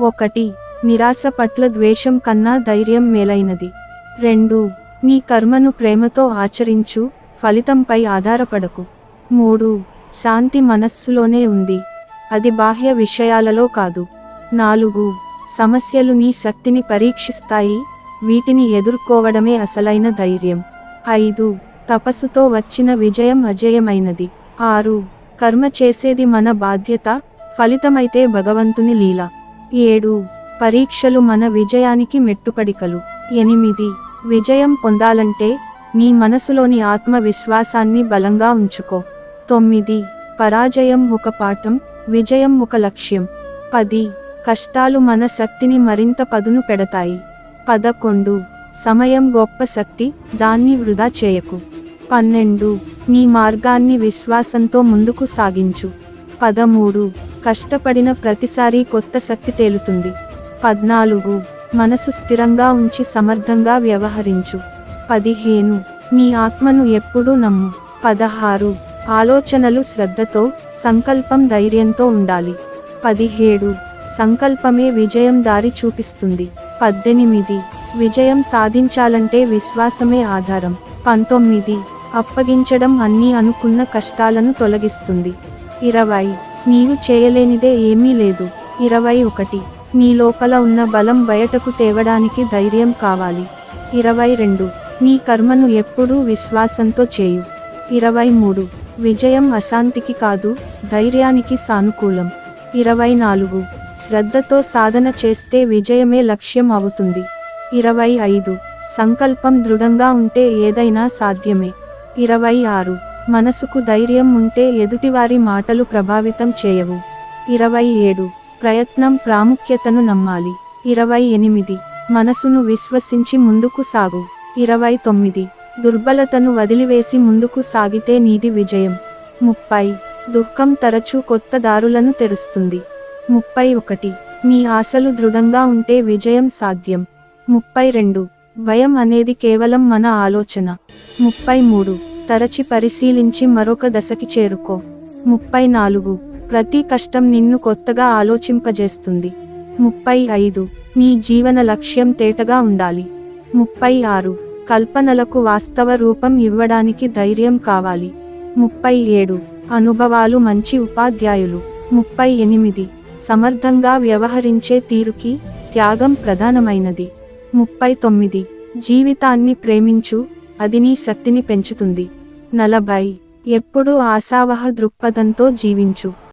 1. నిరాశ పట్ల ద్వేషం కన్నా ధైర్యం మేలైనది. 2. నీ కర్మను ప్రేమతో ఆచరించు, ఫలితంపై ఆధారపడకు. 3. శాంతి మనస్సులోనే ఉంది, అది బాహ్య విషయాలలో కాదు. 4. సమస్యలు నీ శక్తిని పరీక్షిస్తాయి, వీటిని ఎదుర్కోవడమే అసలైన ధైర్యం. 5. తపస్సుతో వచ్చిన విజయం అజేయమైనది. 6. కర్మ చేసేది మన బాధ్యత, ఫలితమైతే భగవంతుని లీల. 7. పరీక్షలు మన విజయానికి మెట్టుపడికలు. 8. విజయం పొందాలంటే నీ మనసులోని ఆత్మవిశ్వాసాన్ని బలంగా ఉంచుకో. 9. పరాజయం ఒక పాఠం, విజయం ఒక లక్ష్యం. 10. కష్టాలు మన శక్తిని మరింత పదును పెడతాయి. 11. సమయం గొప్ప శక్తి, దాన్ని వృధా చేయకు. 12. నీ మార్గాన్ని విశ్వాసంతో ముందుకు సాగించు. 13. కష్టపడిన ప్రతిసారి కొత్త శక్తి తేలుతుంది. 14. మనసు స్థిరంగా ఉంచి సమర్థంగా వ్యవహరించు. 15. నీ ఆత్మను ఎప్పుడూ నమ్ము. 16. ఆలోచనలు శ్రద్ధతో, సంకల్పం ధైర్యంతో ఉండాలి. 17. సంకల్పమే విజయం దారి చూపిస్తుంది. 18. విజయం సాధించాలంటే విశ్వాసమే ఆధారం. 19. అప్పగించడం అన్నీ అనుకున్న కష్టాలను తొలగిస్తుంది. 20. నీవు చేయలేనిదే ఏమీ లేదు. 21. నీ లోపల ఉన్న బలం బయటకు తేవడానికి ధైర్యం కావాలి. 22. నీ కర్మను ఎప్పుడూ విశ్వాసంతో చేయు. 23. విజయం అశాంతికి కాదు, ధైర్యానికి సానుకూలం. 24. శ్రద్ధతో సాధన చేస్తే విజయమే లక్ష్యం అవుతుంది. 25. సంకల్పం దృఢంగా ఉంటే ఏదైనా సాధ్యమే. 26. మనసుకు ధైర్యం ఉంటే ఎదుటివారి మాటలు ప్రభావితం చేయవు. 27. ప్రయత్నం ప్రాముఖ్యతను నమ్మాలి. 28. మనసును విశ్వసించి ముందుకు సాగు. 29. దుర్బలతను వదిలివేసి ముందుకు సాగితే నీది విజయం. 30. దుఃఖం తరచూ కొత్త దారులను తెరుస్తుంది. 31. నీ ఆశలు దృఢంగా ఉంటే విజయం సాధ్యం. 32. భయం అనేది కేవలం మన ఆలోచన. 33. తరచి పరిశీలించి మరొక దశకి చేరుకో. 34. ప్రతి కష్టం నిన్ను కొత్తగా ఆలోచింపజేస్తుంది. 35. నీ జీవన లక్ష్యం తేటగా ఉండాలి. 36. కల్పనలకు వాస్తవ రూపం ఇవ్వడానికి ధైర్యం కావాలి. 37. అనుభవాలు మంచి ఉపాధ్యాయులు. 38. సమర్థంగా వ్యవహరించే తీరుకి త్యాగం ప్రధానమైనది. 39. జీవితాన్ని ప్రేమించు, అది నీ శక్తిని పెంచుతుంది. 40. ఎప్పుడూ ఆశావహ దృక్పథంతో జీవించు.